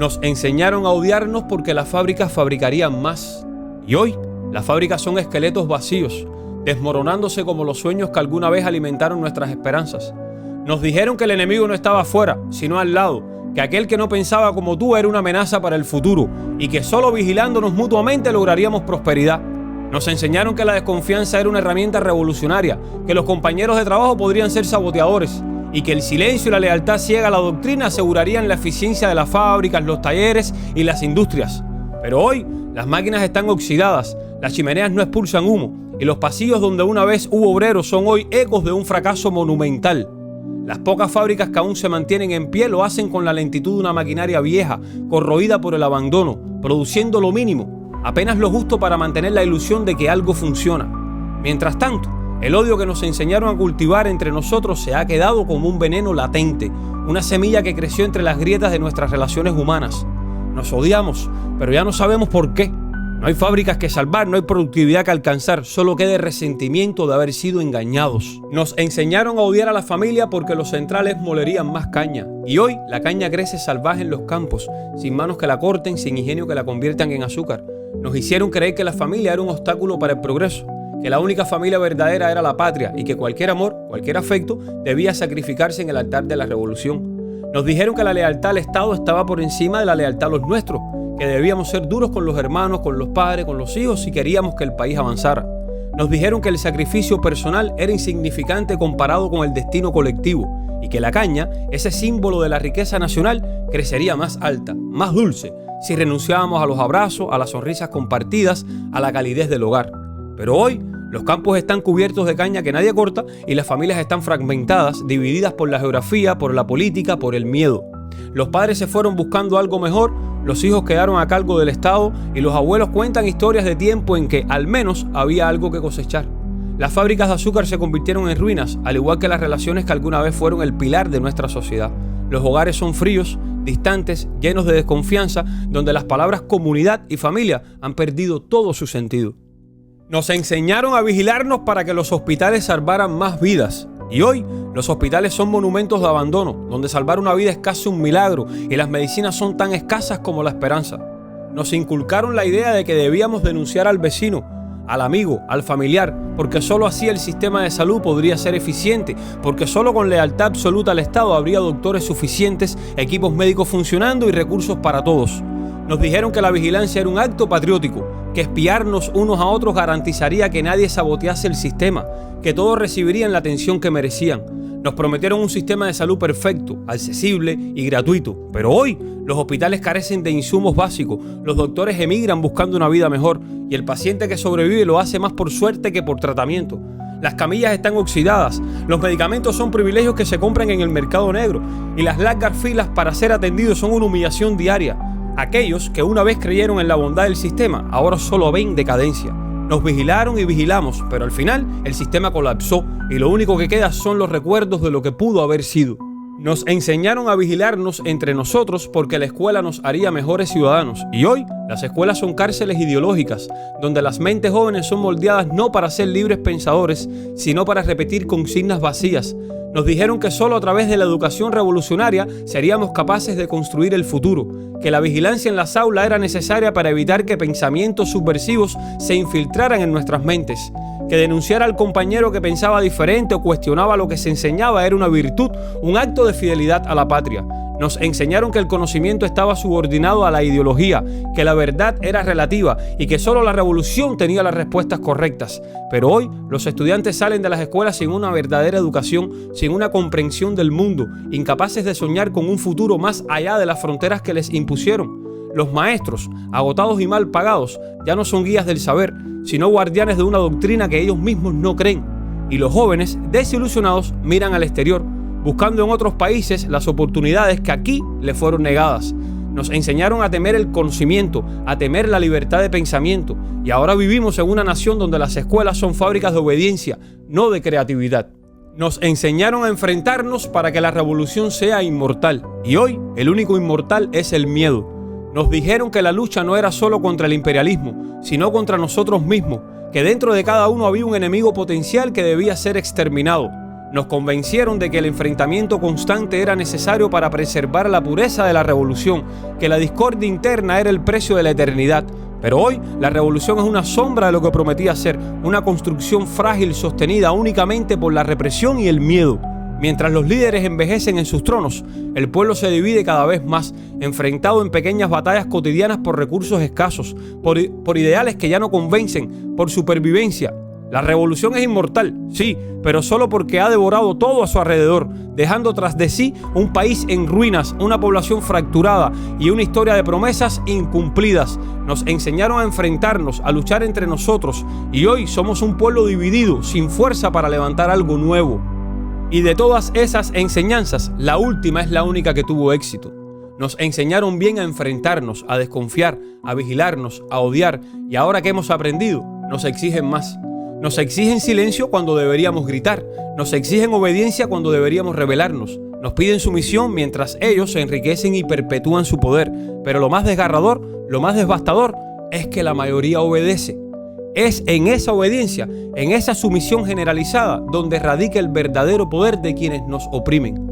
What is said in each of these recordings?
Nos enseñaron a odiarnos porque las fábricas fabricarían más. Y hoy, las fábricas son esqueletos vacíos, desmoronándose como los sueños que alguna vez alimentaron nuestras esperanzas. Nos dijeron que el enemigo no estaba afuera, sino al lado, que aquel que no pensaba como tú era una amenaza para el futuro y que solo vigilándonos mutuamente lograríamos prosperidad. Nos enseñaron que la desconfianza era una herramienta revolucionaria, que los compañeros de trabajo podrían ser saboteadores y que el silencio y la lealtad ciega a la doctrina asegurarían la eficiencia de las fábricas, los talleres y las industrias. Pero hoy, las máquinas están oxidadas, las chimeneas no expulsan humo y los pasillos donde una vez hubo obreros son hoy ecos de un fracaso monumental. Las pocas fábricas que aún se mantienen en pie lo hacen con la lentitud de una maquinaria vieja, corroída por el abandono, produciendo lo mínimo, apenas lo justo para mantener la ilusión de que algo funciona. Mientras tanto, el odio que nos enseñaron a cultivar entre nosotros se ha quedado como un veneno latente, una semilla que creció entre las grietas de nuestras relaciones humanas. Nos odiamos, pero ya no sabemos por qué. No hay fábricas que salvar, no hay productividad que alcanzar, solo queda el resentimiento de haber sido engañados. Nos enseñaron a odiar a la familia porque los centrales molerían más caña. Y hoy la caña crece salvaje en los campos, sin manos que la corten, sin ingenio que la conviertan en azúcar. Nos hicieron creer que la familia era un obstáculo para el progreso, que la única familia verdadera era la patria y que cualquier amor, cualquier afecto, debía sacrificarse en el altar de la revolución. Nos dijeron que la lealtad al Estado estaba por encima de la lealtad a los nuestros, que debíamos ser duros con los hermanos, con los padres, con los hijos si queríamos que el país avanzara. Nos dijeron que el sacrificio personal era insignificante comparado con el destino colectivo y que la caña, ese símbolo de la riqueza nacional, crecería más alta, más dulce, si renunciábamos a los abrazos, a las sonrisas compartidas, a la calidez del hogar. Pero hoy, los campos están cubiertos de caña que nadie corta y las familias están fragmentadas, divididas por la geografía, por la política, por el miedo. Los padres se fueron buscando algo mejor, los hijos quedaron a cargo del Estado y los abuelos cuentan historias de tiempo en que al menos había algo que cosechar. Las fábricas de azúcar se convirtieron en ruinas, al igual que las relaciones que alguna vez fueron el pilar de nuestra sociedad. Los hogares son fríos, distantes, llenos de desconfianza, donde las palabras comunidad y familia han perdido todo su sentido. Nos enseñaron a vigilarnos para que los hospitales salvaran más vidas. Y hoy, los hospitales son monumentos de abandono, donde salvar una vida es casi un milagro y las medicinas son tan escasas como la esperanza. Nos inculcaron la idea de que debíamos denunciar al vecino, al amigo, al familiar, porque solo así el sistema de salud podría ser eficiente, porque solo con lealtad absoluta al Estado habría doctores suficientes, equipos médicos funcionando y recursos para todos. Nos dijeron que la vigilancia era un acto patriótico, que espiarnos unos a otros garantizaría que nadie sabotease el sistema, que todos recibirían la atención que merecían. Nos prometieron un sistema de salud perfecto, accesible y gratuito. Pero hoy los hospitales carecen de insumos básicos, los doctores emigran buscando una vida mejor y el paciente que sobrevive lo hace más por suerte que por tratamiento. Las camillas están oxidadas, los medicamentos son privilegios que se compran en el mercado negro y las largas filas para ser atendidos son una humillación diaria. Aquellos que una vez creyeron en la bondad del sistema, ahora solo ven decadencia. Nos vigilaron y vigilamos, pero al final el sistema colapsó y lo único que queda son los recuerdos de lo que pudo haber sido. Nos enseñaron a vigilarnos entre nosotros porque la escuela nos haría mejores ciudadanos. Y hoy, las escuelas son cárceles ideológicas, donde las mentes jóvenes son moldeadas no para ser libres pensadores, sino para repetir consignas vacías. Nos dijeron que solo a través de la educación revolucionaria seríamos capaces de construir el futuro, que la vigilancia en las aulas era necesaria para evitar que pensamientos subversivos se infiltraran en nuestras mentes, que denunciar al compañero que pensaba diferente o cuestionaba lo que se enseñaba era una virtud, un acto de fidelidad a la patria. Nos enseñaron que el conocimiento estaba subordinado a la ideología, que la verdad era relativa y que solo la revolución tenía las respuestas correctas. Pero hoy los estudiantes salen de las escuelas sin una verdadera educación, sin una comprensión del mundo, incapaces de soñar con un futuro más allá de las fronteras que les impusieron. Los maestros, agotados y mal pagados, ya no son guías del saber, sino guardianes de una doctrina que ellos mismos no creen. Y los jóvenes, desilusionados, miran al exterior, buscando en otros países las oportunidades que aquí les fueron negadas. Nos enseñaron a temer el conocimiento, a temer la libertad de pensamiento, y ahora vivimos en una nación donde las escuelas son fábricas de obediencia, no de creatividad. Nos enseñaron a enfrentarnos para que la revolución sea inmortal, y hoy el único inmortal es el miedo. Nos dijeron que la lucha no era solo contra el imperialismo, sino contra nosotros mismos, que dentro de cada uno había un enemigo potencial que debía ser exterminado. Nos convencieron de que el enfrentamiento constante era necesario para preservar la pureza de la revolución, que la discordia interna era el precio de la eternidad. Pero hoy la revolución es una sombra de lo que prometía ser, una construcción frágil sostenida únicamente por la represión y el miedo. Mientras los líderes envejecen en sus tronos, el pueblo se divide cada vez más, enfrentado en pequeñas batallas cotidianas por recursos escasos, por ideales que ya no convencen, por supervivencia. La revolución es inmortal, sí, pero solo porque ha devorado todo a su alrededor, dejando tras de sí un país en ruinas, una población fracturada y una historia de promesas incumplidas. Nos enseñaron a enfrentarnos, a luchar entre nosotros, y hoy somos un pueblo dividido, sin fuerza para levantar algo nuevo. Y de todas esas enseñanzas, la última es la única que tuvo éxito. Nos enseñaron bien a enfrentarnos, a desconfiar, a vigilarnos, a odiar, y ahora que hemos aprendido, nos exigen más. Nos exigen silencio cuando deberíamos gritar. Nos exigen obediencia cuando deberíamos rebelarnos. Nos piden sumisión mientras ellos se enriquecen y perpetúan su poder. Pero lo más desgarrador, lo más devastador, es que la mayoría obedece. Es en esa obediencia, en esa sumisión generalizada, donde radica el verdadero poder de quienes nos oprimen.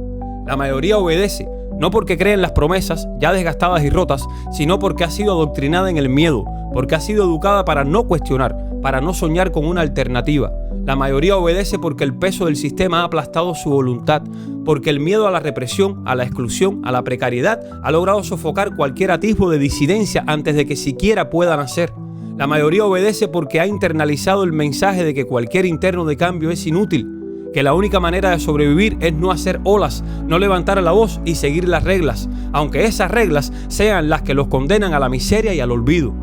La mayoría obedece, no porque cree en las promesas ya desgastadas y rotas, sino porque ha sido adoctrinada en el miedo, porque ha sido educada para no cuestionar, para no soñar con una alternativa. La mayoría obedece porque el peso del sistema ha aplastado su voluntad, porque el miedo a la represión, a la exclusión, a la precariedad ha logrado sofocar cualquier atisbo de disidencia antes de que siquiera pueda nacer. La mayoría obedece porque ha internalizado el mensaje de que cualquier interno de cambio es inútil, que la única manera de sobrevivir es no hacer olas, no levantar la voz y seguir las reglas, aunque esas reglas sean las que los condenan a la miseria y al olvido.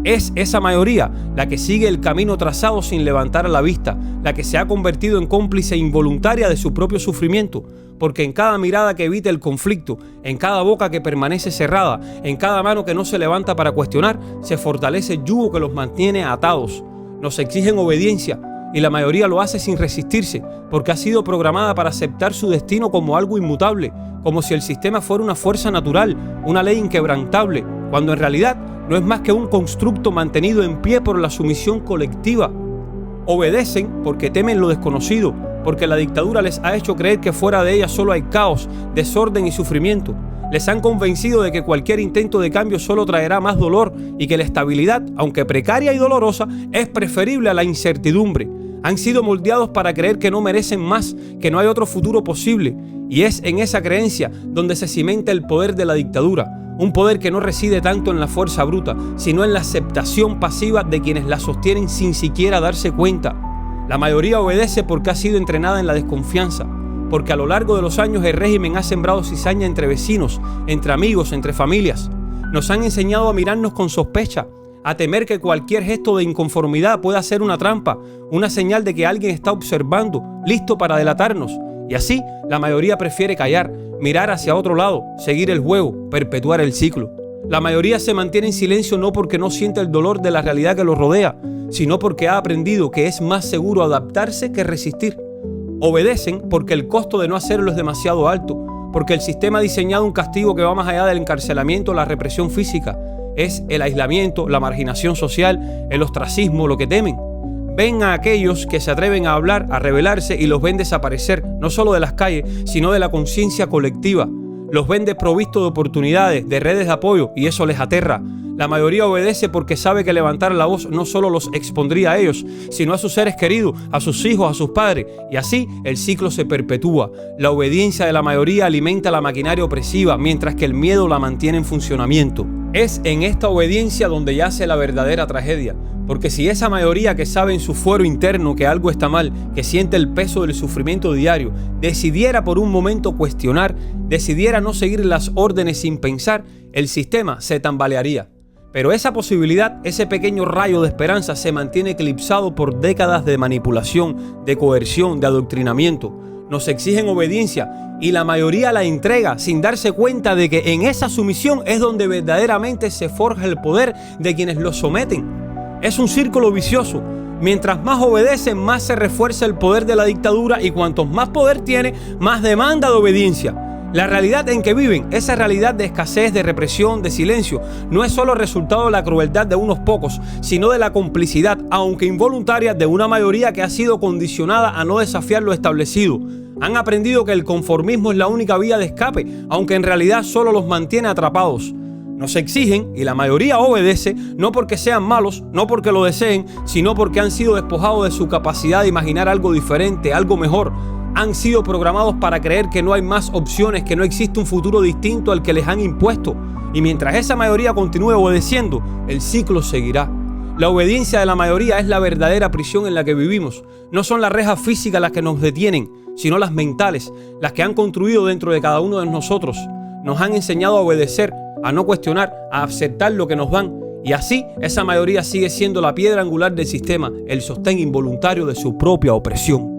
Es esa mayoría la que sigue el camino trazado sin levantar la vista, la que se ha convertido en cómplice involuntaria de su propio sufrimiento, porque en cada mirada que evita el conflicto, en cada boca que permanece cerrada, en cada mano que no se levanta para cuestionar, se fortalece el yugo que los mantiene atados. Nos exigen obediencia y la mayoría lo hace sin resistirse, porque ha sido programada para aceptar su destino como algo inmutable, como si el sistema fuera una fuerza natural, una ley inquebrantable, cuando en realidad no es más que un constructo mantenido en pie por la sumisión colectiva. Obedecen porque temen lo desconocido, porque la dictadura les ha hecho creer que fuera de ella solo hay caos, desorden y sufrimiento. Les han convencido de que cualquier intento de cambio solo traerá más dolor y que la estabilidad, aunque precaria y dolorosa, es preferible a la incertidumbre. Han sido moldeados para creer que no merecen más, que no hay otro futuro posible. Y es en esa creencia donde se cimenta el poder de la dictadura. Un poder que no reside tanto en la fuerza bruta, sino en la aceptación pasiva de quienes la sostienen sin siquiera darse cuenta. La mayoría obedece porque ha sido entrenada en la desconfianza, porque a lo largo de los años el régimen ha sembrado cizaña entre vecinos, entre amigos, entre familias. Nos han enseñado a mirarnos con sospecha, a temer que cualquier gesto de inconformidad pueda ser una trampa, una señal de que alguien está observando, listo para delatarnos. Y así, la mayoría prefiere callar, mirar hacia otro lado, seguir el juego, perpetuar el ciclo. La mayoría se mantiene en silencio no porque no siente el dolor de la realidad que los rodea, sino porque ha aprendido que es más seguro adaptarse que resistir. Obedecen porque el costo de no hacerlo es demasiado alto, porque el sistema ha diseñado un castigo que va más allá del encarcelamiento o la represión física. Es el aislamiento, la marginación social, el ostracismo, lo que temen. Ven a aquellos que se atreven a hablar, a rebelarse y los ven desaparecer, no solo de las calles, sino de la conciencia colectiva. Los ven desprovistos de oportunidades, de redes de apoyo, y eso les aterra. La mayoría obedece porque sabe que levantar la voz no solo los expondría a ellos, sino a sus seres queridos, a sus hijos, a sus padres, y así el ciclo se perpetúa. La obediencia de la mayoría alimenta la maquinaria opresiva, mientras que el miedo la mantiene en funcionamiento. Es en esta obediencia donde yace la verdadera tragedia, porque si esa mayoría que sabe en su fuero interno que algo está mal, que siente el peso del sufrimiento diario, decidiera por un momento cuestionar, decidiera no seguir las órdenes sin pensar, el sistema se tambalearía. Pero esa posibilidad, ese pequeño rayo de esperanza se mantiene eclipsado por décadas de manipulación, de coerción, de adoctrinamiento. Nos exigen obediencia y la mayoría la entrega sin darse cuenta de que en esa sumisión es donde verdaderamente se forja el poder de quienes los someten. Es un círculo vicioso. Mientras más obedecen, más se refuerza el poder de la dictadura y cuantos más poder tiene, más demanda de obediencia. La realidad en que viven, esa realidad de escasez, de represión, de silencio, no es solo resultado de la crueldad de unos pocos, sino de la complicidad, aunque involuntaria, de una mayoría que ha sido condicionada a no desafiar lo establecido. Han aprendido que el conformismo es la única vía de escape, aunque en realidad solo los mantiene atrapados. Nos exigen, y la mayoría obedece, no porque sean malos, no porque lo deseen, sino porque han sido despojados de su capacidad de imaginar algo diferente, algo mejor. Han sido programados para creer que no hay más opciones, que no existe un futuro distinto al que les han impuesto. Y mientras esa mayoría continúe obedeciendo, el ciclo seguirá. La obediencia de la mayoría es la verdadera prisión en la que vivimos. No son las rejas físicas las que nos detienen, sino las mentales, las que han construido dentro de cada uno de nosotros. Nos han enseñado a obedecer, a no cuestionar, a aceptar lo que nos dan. Y así, esa mayoría sigue siendo la piedra angular del sistema, el sostén involuntario de su propia opresión.